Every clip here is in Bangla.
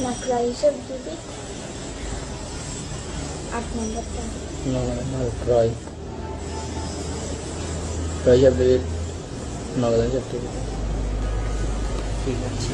नखरा हिसाब दीदी 8 नंबरটা ক্রয় ক্রয় হিসাব দেবে নগদ হিসাব দেবে ঠিক আছে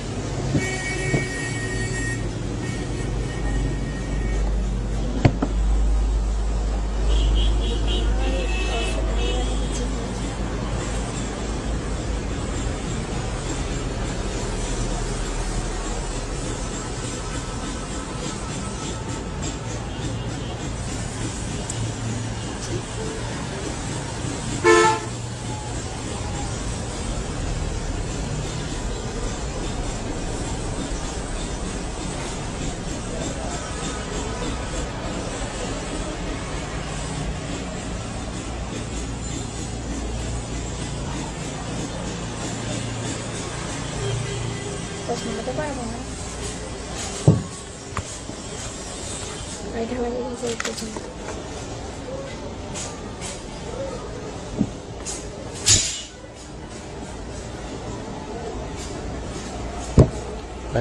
প্রশ্ন করতে পারবো না এটা হয়ে গেছে প্রশ্ন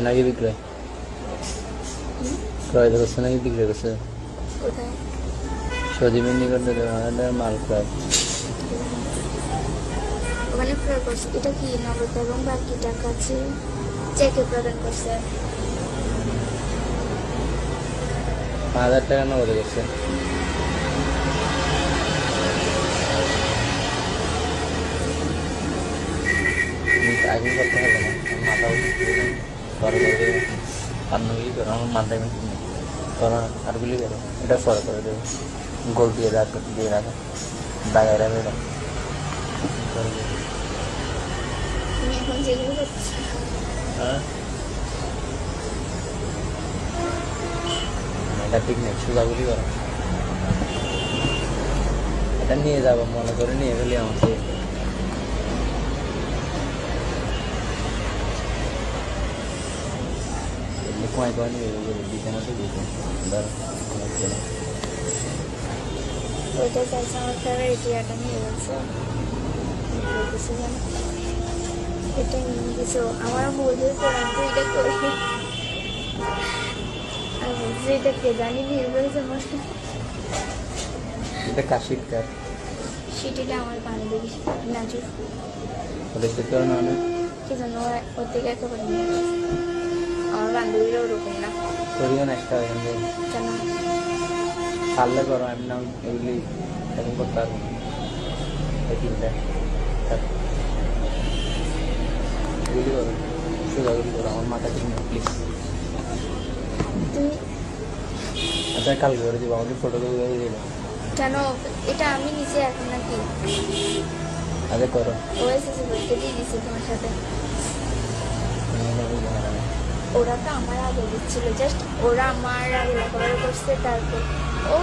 নাকি বিক্রয় ক্রয় করছে নাকি বিক্রয় করছে কোথায় সজীবের নিকট মাল ক্রয় ওখানে ক্রয় করছে এটা কি নগদ এবং বাকি টাকা আছে চেকে প্রদান করছে 5000 টাকা নগদ করছে আগে করতে হবে না মাথা পরে করে পান্নগি করো আমার মাথায় করো আরগুলি করো এটা পরে করে দেবো গোল দিয়ে রাখো দাগায় রাখবে তুমি এখন যেগুলো করছো হ্যাঁ এটা ঠিক নেই সোজাগুলি করো এটা নিয়ে যাবো মনে করে নিয়ে গেলে আমাকে কয় কয় নিয়ে দিতে মতো দিতে ধরো ওইটা চাইছে আমার ফেভারিট ইয়াটা নিয়ে গেছে কিছু জানো এটা নিয়ে গেছো আমার বলতে পড়ান তো এটা করে আর বলছি এটা কে জানি নিয়ে গেছে আমার এটা কাশির কাজ সিটিটা আমার বান্ধবী নাজু ওটা সে কারণে অনেক কি জানো ওর থেকে একেবারে নিয়ে গেছে আমার বান্ধবীরা ওরকম না করিও না একটা ওইখান থেকে কেন পারলে করো আমি না এগুলি এখন করতে পারবো না এই তিনটা এগুলি করো সোজাগুলি করো আমার মাথা ঠিক নেই প্লিজ তুমি আচ্ছা কালকে করে দিব আমাকে ফটো করে দিলে কেন এটা আমি নিচে এখন নাকি আচ্ছা করো ওএসএস বলতে দিয়ে দিছি তোমার সাথে ওরা তো আমার আগে দিচ্ছিল জাস্ট ওরা আমার আগে লেখাপড়া করছে তারপর ও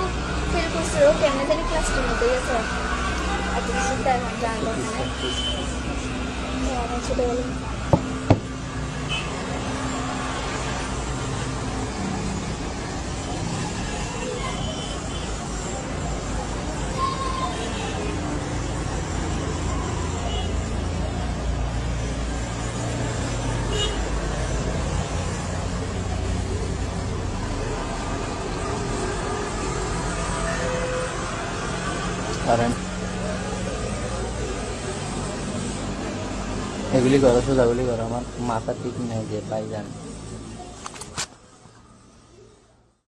ফেল করছে ও কেমন জানি ক্লাস টেনেতে গেছে এত কিছু তার জানলো না আমার ছোটবেলা কারণ এগুলি করো সোজাগুলি করো আমার মাথা ঠিক নেই যে পাই জানি